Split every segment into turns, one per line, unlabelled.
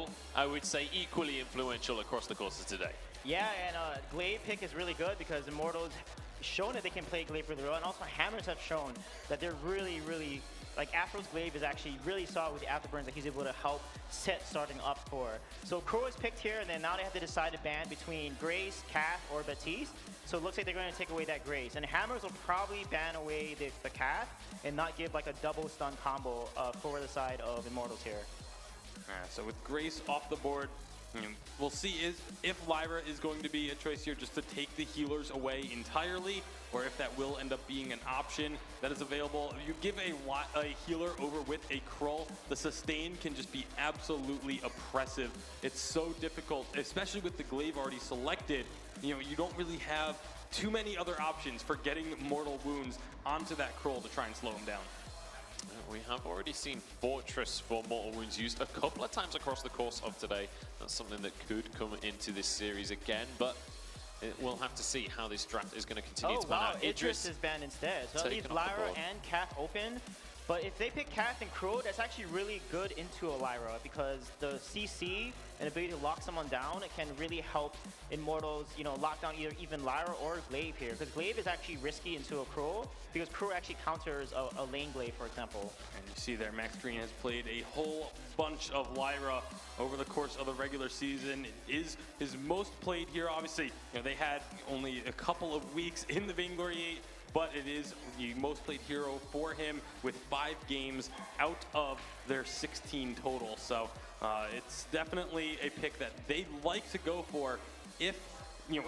still, I would say, equally influential across the course of today.
Yeah, and Glaive pick is really good because Immortals shown that they can play Glaive really well, and also Hammers have shown that they're really, like Afro's Glaive is actually really solid with the afterburns that he's able to help set starting up for. So Crow is picked here, and then now they have to decide to ban between Grace, Cath, or Baptiste. So it looks like they're going to take away that Grace. And Hammers will probably ban away the Cath and not give like a double stun combo for the side of Immortals here.
So with Grace off the board, we'll see if Lyra is going to be a choice here just to take the healers away entirely, or if that will end up being an option that is available. If you give a healer over with a Krull, the sustain can just be absolutely oppressive. It's so difficult, especially with the Glaive already selected. You don't really have too many other options for getting mortal wounds onto that Krull to try and slow him down.
We have already seen Fortress for Mortal Wounds used a couple of times across the course of today. That's something that could come into this series again, but we'll have to see how this draft is going to continue to pan out.
Idris is banned instead. So that leaves Lyra and Cath open. But if they pick Cath and Crow, that's actually really good into a Lyra because the CC and ability to lock someone down, it can really help Immortals, lock down either even Lyra or Glaive here. Because Glaive is actually risky into a Crow because Crow actually counters a lane Glaive, for example.
And you see there, Max Green has played a whole bunch of Lyra over the course of the regular season. It is his most played here. Obviously, they had only a couple of weeks in the Vainglory 8, but it is the most played hero for him with 5 games out of their 16 total. So it's definitely a pick that they'd like to go for if,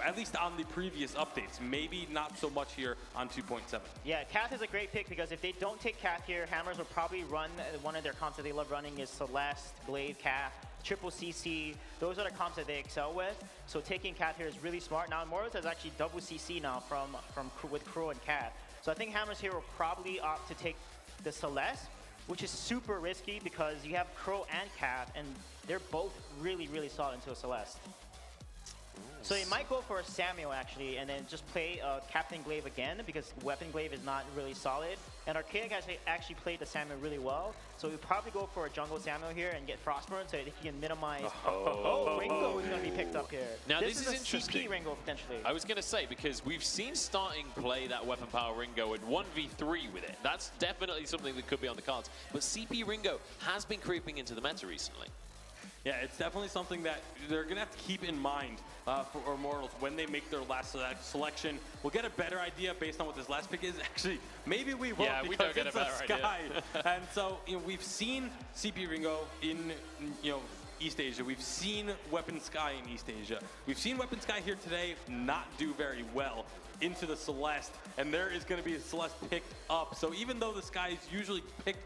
at least on the previous updates, maybe not so much here on 2.7.
Yeah, Cath is a great pick because if they don't take Cath here, Hammers will probably run one of their comps that they love running is Celeste, Glaive, Cath, triple CC. Those are the comps that they excel with. So taking Cath here is really smart. Now Immortals has actually double CC now with Crow and Cath. So I think Hammers here will probably opt to take the Celeste, which is super risky because you have Crow and Cath, and they're both really solid into a Celeste. So they might go for a Samuel actually, and then just play Captain Glaive again because Weapon Glaive is not really solid. And Archaic actually played the Samuel really well, so we'll probably go for a jungle Samuel here and get Frostburn so that he can minimize. Ringo is going to be picked up here.
Now this is
a
interesting.
CP Ringo potentially.
I was going to say because we've seen Starting play that Weapon Power Ringo and 1v3 with it. That's definitely something that could be on the cards. But CP Ringo has been creeping into the meta recently.
Yeah, it's definitely something that they're going to have to keep in mind for Immortals when they make their last selection. We'll get a better idea based on what this last pick is. Actually, maybe we won't because we don't get it's a Sky. And so we've seen CP Ringo in East Asia. We've seen Weapon Sky in East Asia. We've seen Weapon Sky here today not do very well into the Celeste, and there is going to be a Celeste picked up. So even though the Sky is usually picked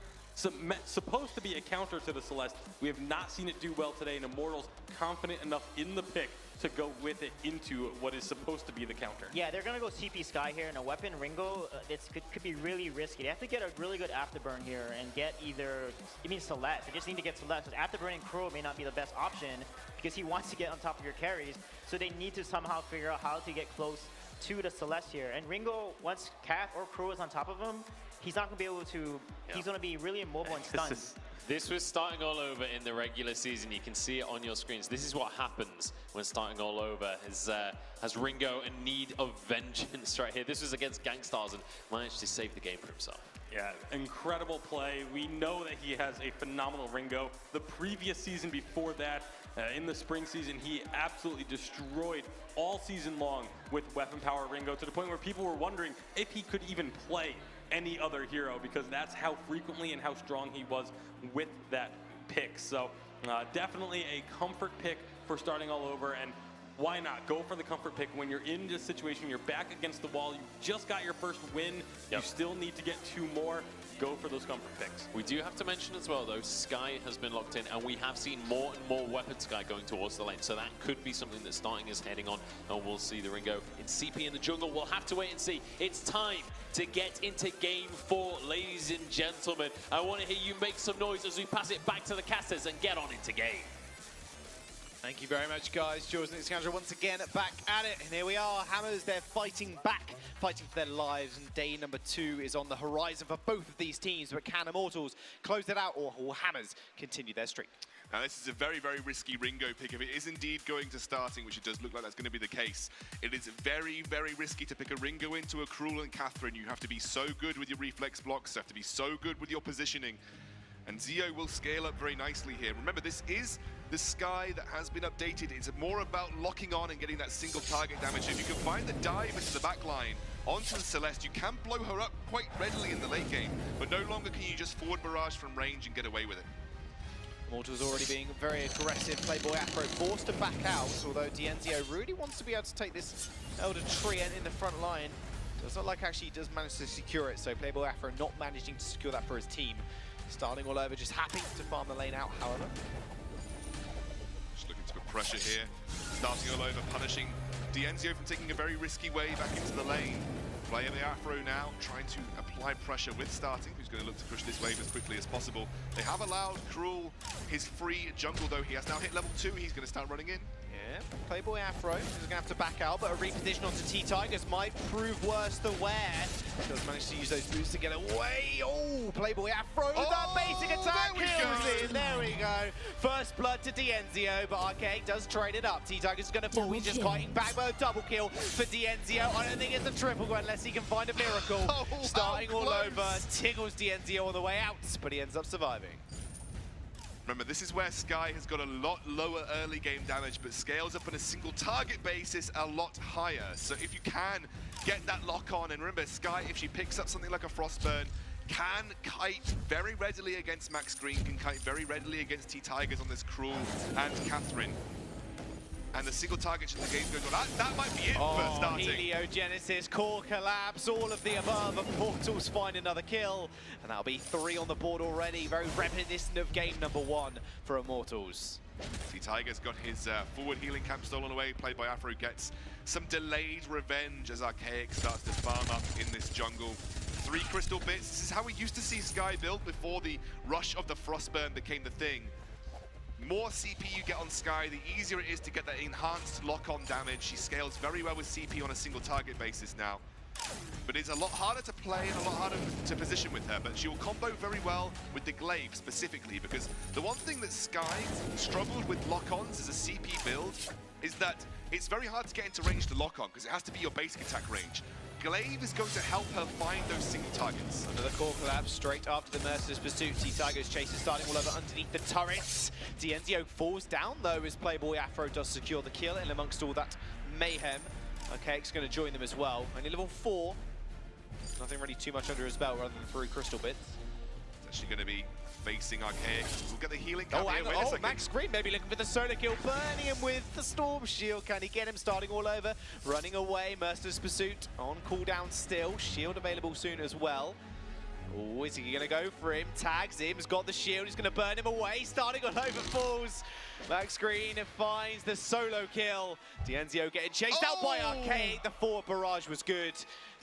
supposed to be a counter to the Celeste, we have not seen it do well today, and Immortals confident enough in the pick to go with it into what is supposed to be the counter.
Yeah, they're going to go CP Sky here, and a Weapon Ringo could be really risky. They have to get a really good afterburn here and get Celeste. They just need to get Celeste, because afterburning Crow may not be the best option because he wants to get on top of your carries, so they need to somehow figure out how to get close to the Celeste here. And Ringo, once Cath or Crow is on top of him, he's not going to be able to, he's going to be really immobile and stunned.
This was Starting All Over in the regular season. You can see it on your screens. This is what happens when Starting All Over has Ringo in need of vengeance right here. This was against Gangstars and managed to save the game for himself.
Yeah, incredible play. We know that he has a phenomenal Ringo. The previous season before that, in the spring season, he absolutely destroyed all season long with Weapon Power Ringo to the point where people were wondering if he could even play any other hero because that's how frequently and how strong he was with that pick. So definitely a comfort pick for Starting All Over, and why not go for the comfort pick when you're in this situation, you're back against the wall, you just got your first win, you still need to get 2 more, go for those comfort picks.
We do have to mention as well though, Sky has been locked in and we have seen more and more Weapon Sky going towards the lane, so that could be something that Starting is heading on, and we'll see the Ringo in CP in the jungle. We'll have to wait and see. It's time to get into game 4, ladies and gentlemen. I want to hear you make some noise as we pass it back to the casters and get on into game.
Thank you very much, guys. Jules and Scoundrel once again back at it. And here we are. Hammers, they're fighting back, fighting for their lives. And day number 2 is on the horizon for both of these teams. But can Immortals close it out, or will Hammers continue their streak?
Now this is a very, very risky Ringo pick. If it is indeed going to starting, which it does look like that's going to be the case, it is very, very risky to pick a Ringo into a Cruel and Catherine. You have to be so good with your reflex blocks, you have to be so good with your positioning. And Zio will scale up very nicely here. Remember, this is the Skye that has been updated. It's more about locking on and getting that single target damage. If you can find the dive into the back line onto the Celeste, you can blow her up quite readily in the late game, but no longer can you just forward barrage from range and get away with it.
Immortals already being very aggressive. Playboy Afro forced to back out, although Dienzio really wants to be able to take this Elder Treant in the front line. Does not like actually does manage to secure it, so Playboy Afro not managing to secure that for his team. Starting all over, just happy to farm the lane out, however.
Just looking to put pressure here. Starting all over, punishing Dienzio from taking a very risky way back into the lane. Playing the Afro now, trying to apply pressure with starting, who's going to look to push this wave as quickly as possible. They have allowed Cruel his free jungle, though. He has now hit level 2. He's going to start running in.
Yeah, Playboy Afro is going to have to back out, but a reposition onto T-Tigers might prove worse than wear. Does manage to use those boots to get away. Oh, Playboy Afro, that basic attack kills it. There we go. First blood to Dienzio, but Arcade does trade it up. T-Tigers is going to fall. He's just fighting back, but a double kill for Dienzio. I don't think it's a triple unless he can find a miracle. Starting all over, tickles Dienzio on the way out, but he ends up surviving.
Remember, this is where Skye has got a lot lower early game damage, but scales up on a single target basis a lot higher. So if you can get that lock on, and remember, Skye, if she picks up something like a Frostburn, can kite very readily against Max Green, can kite very readily against T-Tigers on this Cruel and Catherine. And the single target in the game goes on. That might be it for starting.
Heliogenesis, core collapse, all of the above. Immortals find another kill. And that'll be 3 on the board already. Very reminiscent of game number 1 for Immortals.
T-Tiger's got his forward healing camp stolen away. Played by Afro gets some delayed revenge as Archaic starts to farm up in this jungle. 3 crystal bits. This is how we used to see Skye build before the rush of the Frostburn became the thing. More CP you get on Skye, the easier it is to get that enhanced lock-on damage. She scales very well with CP on a single target basis now. But it's a lot harder to play and a lot harder to position with her, but she will combo very well with the glaive specifically, because the one thing that Skye struggled with lock-ons as a CP build is that it's very hard to get into range to lock-on, because it has to be your basic attack range. Glaive is going to help her find those single targets.
Another core collapse straight after the Merciless Pursuit. T-Tigers chase is starting all over underneath the turrets. Dienzio falls down though as Playboy Afro does secure the kill, and amongst all that mayhem, Archaic's going to join them as well. Only level 4. Nothing really too much under his belt rather than 3 crystal bits.
It's actually going to be facing Archaic. We'll get the healing camp here.
Oh, Max Green maybe looking for the solo kill, burning him with the Storm Shield. Can he get him? Starting all over, running away. Merciless Pursuit on cooldown still. Shield available soon as well. Oh, is he going to go for him? Tags him, he's got the shield, he's going to burn him away. Starting all over, falls. Max Green finds the solo kill. Dienzio getting chased out by Archaic. The forward barrage was good.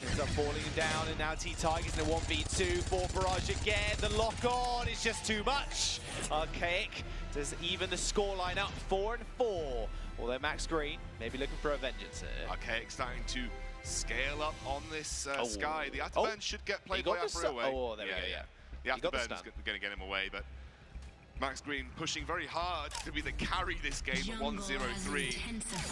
Ends up falling down, and now T-Tigers in a 1v2. Forward barrage again. The lock-on is just too much. Archaic does even the scoreline up 4-4. Although Max Green may be looking for a vengeance here.
Archaic starting to scale up on this Skye. The Afterburn should get played by Afro away.
Oh, there we go, yeah.
The Afterburn is going to get him away, but Max Green pushing very hard to be the carry this game at 1-0-3.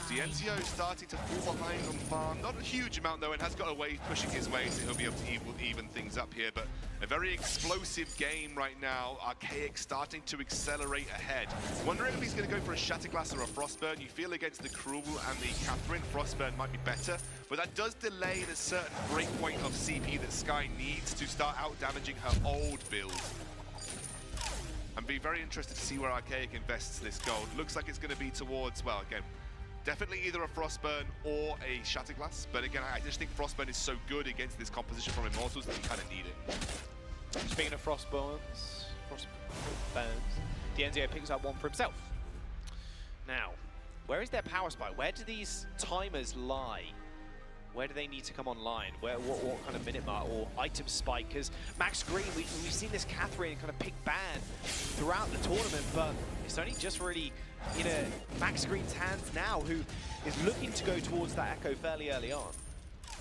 Dienzio starting to fall behind on farm. Not a huge amount though, and has got a way pushing his way, so he'll be able to even things up here. But a very explosive game right now. Archaic starting to accelerate ahead. Wondering if he's going to go for a Shatterglass or a Frostburn. You feel against the Cruel and the Catherine, Frostburn might be better, but that does delay the certain breakpoint of CP that Skye needs to start out damaging her old build. And be very interested to see where Archaic invests this gold. Looks like it's going to be towards, well, again, definitely either a Frostburn or a Shatterglass. But again, I just think Frostburn is so good against this composition from Immortals that you kind of need it.
Speaking of Frostburns, Dienzio picks up one for himself. Now, where is their power spike? Where do these timers lie? Where do they need to come online? What kind of minute mark or item spike? Because Max Green, we've seen this Catherine kind of pick ban throughout the tournament, but it's only just really in Max Green's hands now, who is looking to go towards that Echo fairly early on.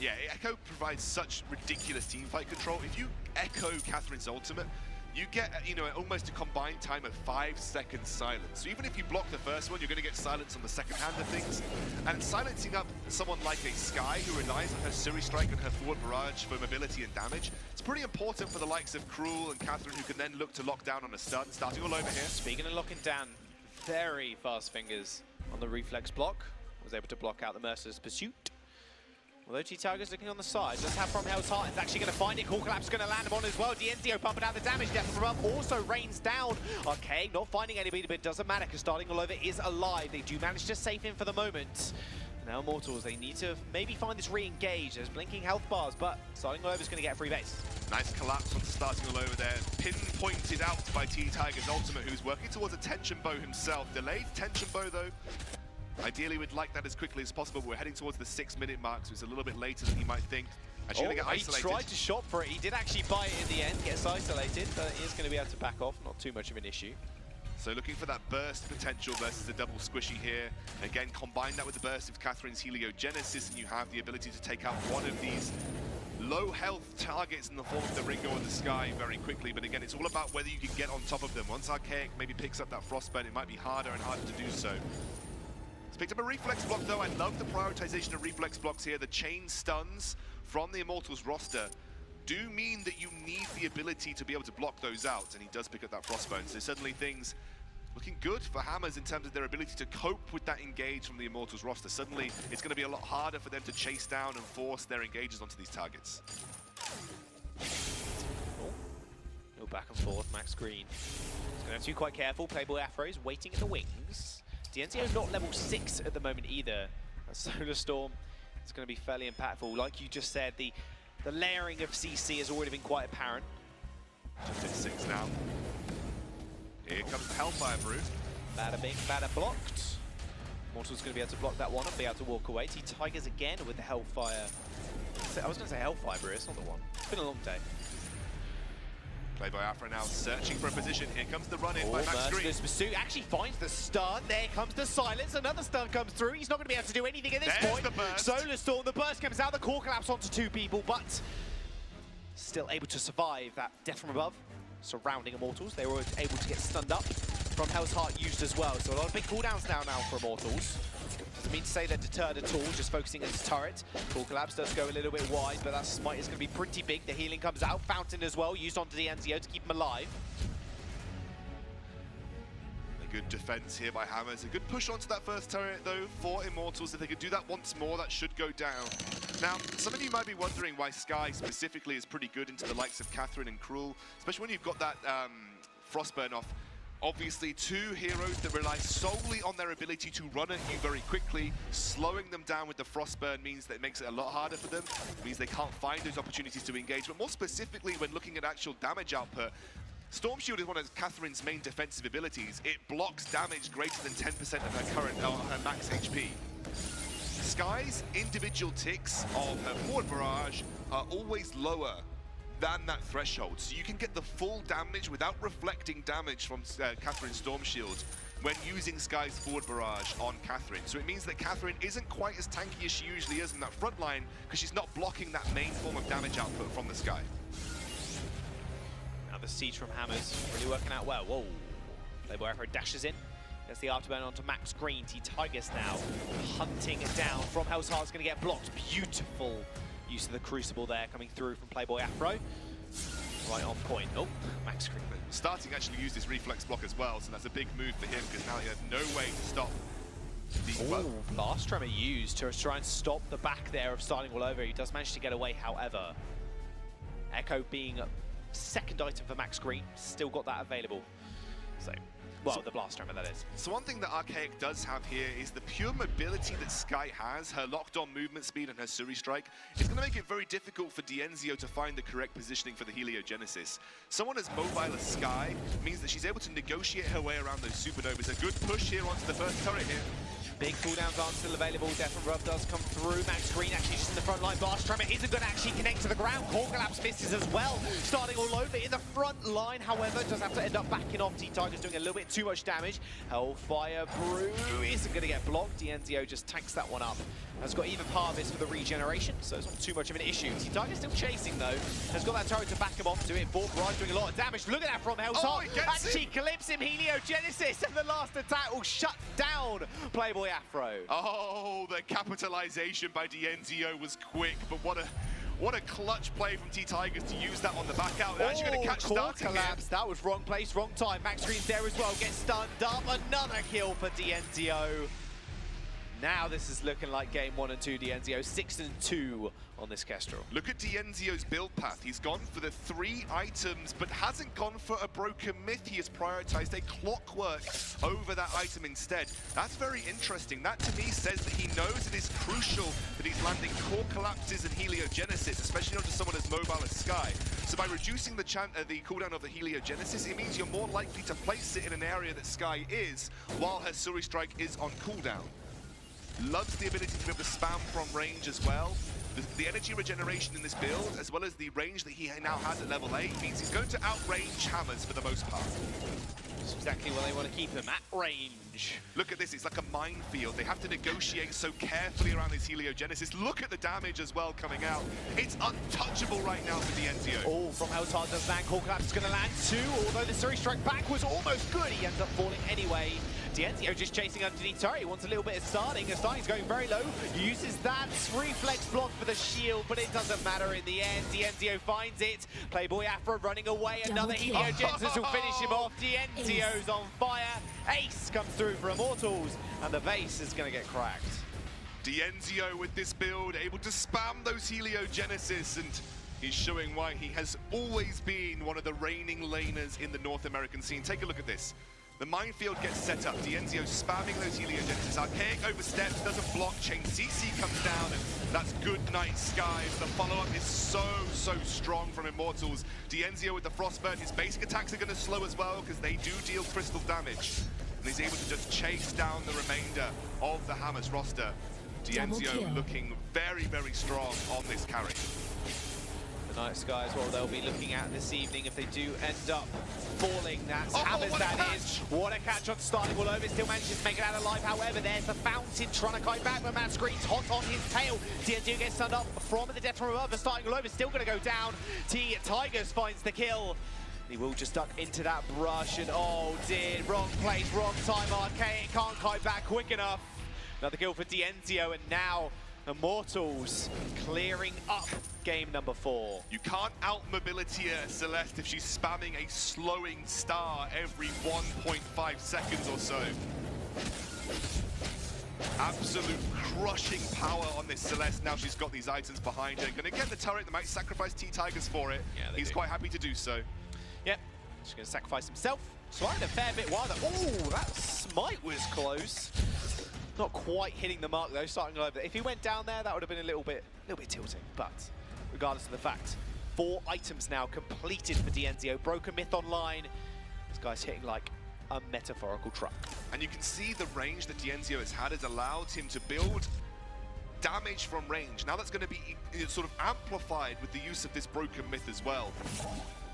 Yeah, Echo provides such ridiculous teamfight control. If you echo Catherine's ultimate, you get, you know, almost a combined time of 5 seconds silence. So even if you block the first one, you're going to get silence on the second hand of things. And silencing up someone like a Skye, who relies on her Suri Strike and her forward barrage for mobility and damage, it's pretty important for the likes of Cruel and Catherine, who can then look to lock down on a stun. Starting all over here.
Speaking of locking down, very fast fingers on the reflex block. Was able to block out the Merciless Pursuit. Although T-Tiger's looking on the side, let's have From Hell's Heart. It's actually going to find it. Core Collapse going to land him on as well. Dienzio pumping out the damage. Death from above also rains down. Okay, not finding anybody, but it doesn't matter because Starting All Over is alive. They do manage to save him for the moment. Now Immortals, they need to maybe find this re-engage. There's blinking health bars, but Starting All Over is going to get a free base.
Nice collapse onto Starting All Over there. Pinpointed out by T-Tiger's ultimate, who's working towards a tension bow himself. Delayed tension bow though. Ideally, we'd like that as quickly as possible. We're heading towards the 6-minute mark, so it's a little bit later than you might think. Actually, gonna get isolated.
He tried to shop for it. He did actually buy it in the end, gets isolated, but he is going to be able to back off. Not too much of an issue.
So looking for that burst potential versus a double squishy here. Again, combine that with the burst of Catherine's Heliogenesis, and you have the ability to take out one of these low health targets in the form of the Ringo and the Skye very quickly. But again, it's all about whether you can get on top of them. Once Archaic maybe picks up that Frostburn, it might be harder and harder to do so. Picked up a reflex block though. I love the prioritization of reflex blocks here. The chain stuns from the Immortals roster do mean that you need the ability to be able to block those out, and he does pick up that Frostbone. So suddenly things looking good for Hammers in terms of their ability to cope with that engage from the Immortals roster. Suddenly it's going to be a lot harder for them to chase down and force their engages onto these targets.
Go back and forth, Max Green. He's going to have to be quite careful. Playboy Afro's waiting in the wings. Dienzio's not level 6 at the moment either. A Solar Storm is going to be fairly impactful. Like you just said, the layering of CC has already been quite apparent.
Just hit 6 now. Here comes the Hellfire Brew.
Bada bing, bada blocked. Mortal's going to be able to block that one and be able to walk away. T-Tigers again with the Hellfire. I was going to say Hellfire Brew, it's not the one. It's been a long day.
Playboy Afro now searching for a position. Here comes the run-in by Max Green.
Merciless Pursuit actually finds the stun. There comes the silence. Another stun comes through. He's not going to be able to do anything at this point.
The burst.
Solar Storm, the burst comes out. The core collapse onto 2 people, but still able to survive that death from above. Surrounding Immortals. They were able to get stunned up. From Hell's Heart used as well. So a lot of big cooldowns now for Immortals. Doesn't mean to say they're deterred at all, just focusing on his turret. Core Collapse does go a little bit wide, but that smite is going to be pretty big. The healing comes out. Fountain as well, used onto the Dienzio to keep him alive.
A good defense here by Hammers. A good push onto that first turret, though, for Immortals. If they could do that once more, that should go down. Now, some of you might be wondering why Skye specifically is pretty good into the likes of Catherine and Cruel, especially when you've got that Frostburn off. Obviously, 2 heroes that rely solely on their ability to run at you very quickly. Slowing them down with the Frostburn means that it makes it a lot harder for them. It means they can't find those opportunities to engage. But more specifically, when looking at actual damage output, Storm Shield is one of Catherine's main defensive abilities. It blocks damage greater than 10% of her current her max HP. Skye's individual ticks of her forward barrage are always lower than that threshold, so you can get the full damage without reflecting damage from Catherine's Storm Shield when using Skye's forward barrage on Catherine. So it means that Catherine isn't quite as tanky as she usually is in that front line because she's not blocking that main form of damage output from the Skye.
Now the siege from Hammers really working out well. Whoa, Playboy Afro dashes in. Gets the afterburn onto Max Green. T-Tigers now hunting it down. From Hell's Heart's going to get blocked. Beautiful use of the Crucible there coming through from Playboy Afro. Right on point. Oh, Max Green.
Starting actually used his reflex block as well, so that's a big move for him because now he has no way to stop the
Blast Tremor used to try and stop the back there of Starting All Over. He does manage to get away, however. Echo being second item for Max Green, still got that available. So, well, the Blast Tremor, that is.
So one thing that Archaic does have here is the pure mobility that Skye has, her locked-on movement speed and her Suri Strike. It's going to make it very difficult for Dienzio to find the correct positioning for the Heliogenesis. Someone as mobile as Skye means that she's able to negotiate her way around those supernovas. A good push here onto the first turret here.
Big cooldowns aren't still available. Death and Rub does come through. Max Green actually just in the front line. Barströmer isn't going to actually connect to the ground. Core Collapse misses as well. Starting all over in the front line, however, does have to end up backing off. T-Tiger's doing a little bit too much damage. Hellfire Brew isn't going to get blocked. Dienzio just tanks that one up. Has got even Harvest for the regeneration, so it's not too much of an issue. T-Tiger's still chasing though. Has got that turret to back him off to it. Bride doing a lot of damage. Look at that from Hell's Heart. Actually clips him. Heliogenesis, and the last attack will shut down Playboy Afro.
Oh, the capitalization by Dienzio was quick, but what a clutch play from T-Tigers to use that on the back out. They're actually going to catch
Core
starting
Collapse. That was wrong place, wrong time. Max Green's there as well. Gets stunned up. Another kill for Dienzio. Now this is looking like game 1 and 2 Dienzio. 6 and 2 on this Kestrel.
Look at Dienzio's build path. He's gone for the 3 items, but hasn't gone for a broken myth. He has prioritized a clockwork over that item instead. That's very interesting. That to me says that he knows it is crucial that he's landing core collapses and heliogenesis, especially onto someone as mobile as Sky. So by reducing the cooldown of the heliogenesis, it means you're more likely to place it in an area that Sky is, while her Suri Strike is on cooldown. Loves the ability to be able to spam from range as well. The energy regeneration in this build, as well as the range that he now has at level 8, means he's going to outrange hammers for the most part.
That's exactly where they want to keep him, at range.
Look at this, it's like a minefield. They have to negotiate so carefully around his heliogenesis. Look at the damage as well coming out. It's untouchable right now for Dienzio.
Oh, from Hell's does land. Core Collapse is going to land too, although the Suri Strike back was almost good. He ends up falling anyway. Dienzio just chasing underneath turret. He wants a little bit of starting. The starting's going very low. Uses that reflex block for the shield, but it doesn't matter in the end. Dienzio finds it. Playboy Afro running away. Another heliogenesis will finish him off. Dienzio's on fire. Ace comes through for Immortals, and the base is going to get cracked.
Dienzio with this build, able to spam those heliogenesis, and he's showing why he has always been one of the reigning laners in the North American scene. Take a look at this. The minefield gets set up. Dienzio spamming those heliogenesis. Archaic oversteps, doesn't block. Chain CC comes down, and that's good night, Skies. The follow-up is so strong from Immortals. Dienzio with the Frostburn. His basic attacks are going to slow as well, because they do deal crystal damage. And he's able to just chase down the remainder of the Hammers roster. Dienzio looking very strong on this carry.
The Night Sky is what they'll be looking at this evening if they do end up falling. That's Hammers, that is. What a catch on starting all over. Still manages to make it out alive. However, there's the Fountain trying to kite back, but Matt Screen's hot on his tail. Dienzio gets stunned up from the death from above. The starting all over still going to go down. T-Tigers finds the kill. He will just duck into that brush, and oh dear, wrong place, wrong time. Archaic can't kite back quick enough. Another kill for Dienzio, and now Immortals clearing up game number 4.
You can't out-mobility Celeste if she's spamming a slowing star every 1.5 seconds or so. Absolute crushing power on this Celeste. Now she's got these items behind her. Gonna get the turret. They might sacrifice T-Tigers for it. Yeah, he's quite happy to do so.
Yep, just gonna sacrifice himself. Swallowed a fair bit wilder. Oh, that smite was close. Not quite hitting the mark though, starting over. If he went down there, that would have been a little bit tilting. But regardless of the fact, 4 items now completed for Dienzio. Broken Myth online. This guy's hitting like a metaphorical truck.
And you can see the range that Dienzio has had has allowed him to build damage from range. Now that's going to be sort of amplified with the use of this Broken Myth as well.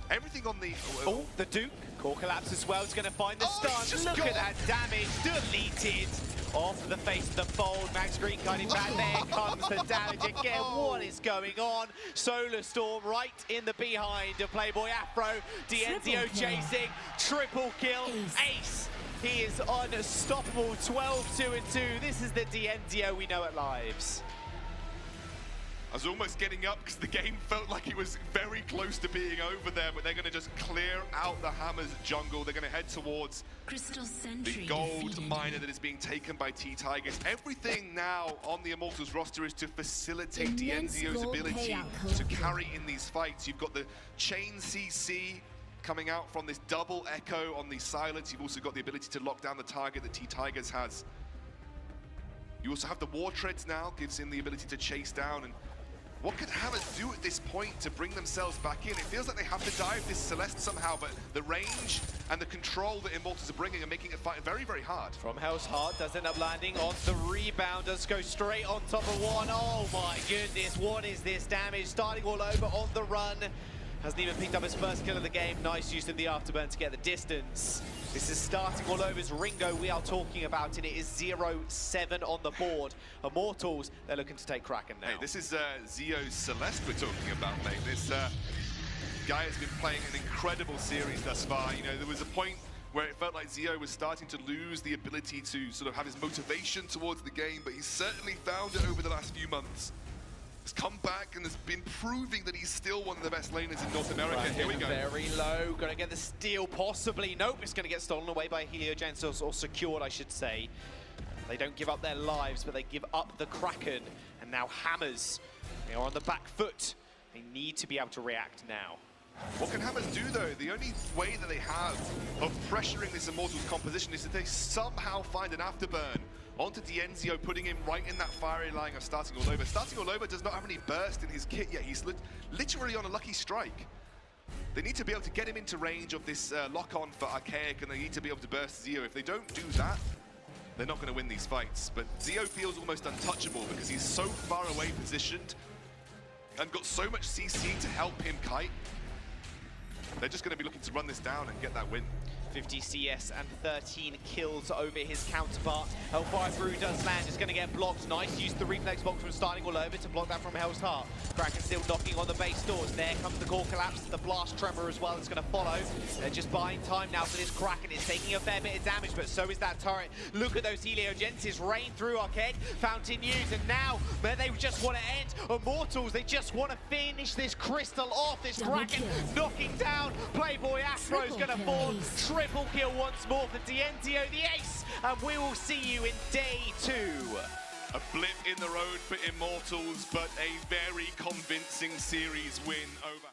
Everything on the...
Oh, the Duke. Core Collapse as well is going to find the stun. Look at that damage. Deleted off the face of the fold. Max Green cutting back. There comes the damage again. What is going on? Solar Storm right in the behind of Playboy Afro. Dienzio chasing. Triple kill. Ace. He is unstoppable. 12-2-2. This is the Dienzio we know at Lives.
I was almost getting up because the game felt like it was very close to being over there, but they're going to just clear out the Hammers jungle. They're going to head towards the gold miner that is being taken by T-Tigers. Everything now on the Immortals roster is to facilitate Dienzio's ability to carry in these fights. You've got the chain CC coming out from this double echo on the silence. You've also got the ability to lock down the target that T-Tigers has. You also have the War Treads now, gives him the ability to chase down, and What can Hammers do at this point to bring themselves back in? It feels like they have to dive this Celeste somehow, but the range and the control that Immortals are bringing are making it fight very, very hard.
From Hell's Heart does end up landing on the rebound, does go straight on top of one. Oh my goodness, what is this damage? Starting all over on the run. Hasn't even picked up his first kill of the game. Nice use of the afterburn to get the distance. This is starting all over. It's Ringo we are talking about, and it is 0-7 on the board. Immortals, they're looking to take Kraken now.
Hey, this is Zio's Celeste we're talking about, mate. This guy has been playing an incredible series thus far. You know, there was a point where it felt like Zio was starting to lose the ability to sort of have his motivation towards the game, but he's certainly found it over the last few months. He's come back and has been proving that he's still one of the best laners in North America.
Right,
here we go.
Very low, gonna get the steal possibly. Nope, it's gonna get stolen away by Heliogenesis, or secured I should say. They don't give up their lives, but they give up the Kraken. And now Hammers, they are on the back foot. They need to be able to react now.
What can Hammers do though? The only way that they have of pressuring this Immortals composition is that they somehow find an afterburn onto Dienzio, putting him right in that fiery line of Starting All Over. Starting All Over does not have any burst in his kit yet. He's literally on a lucky strike. They need to be able to get him into range of this lock-on for Archaic, and they need to be able to burst Zio. If they don't do that, they're not going to win these fights. But Zio feels almost untouchable because he's so far away positioned and got so much CC to help him kite. They're just going to be looking to run this down and get that win.
50 CS and 13 kills over his counterpart. Hellfire Brew does land, it's going to get blocked. Nice, use the reflex box from Starting All Over to block that from Hell's Heart. Kraken still knocking on the base doors. There comes the core collapse, the blast tremor as well. It's going to follow. They're just buying time now for this Kraken. It's taking a fair bit of damage, but so is that turret. Look at those Heliogenesis rain through Arcade. Fountain use, and now they just want to end. Immortals, they just want to finish this crystal off. This Kraken knocking down. Playboy Afro's going to fall. Triple kill once more for Dienzio, the ace, and we will see you in day 2.
A blip in the road for Immortals, but a very convincing series win over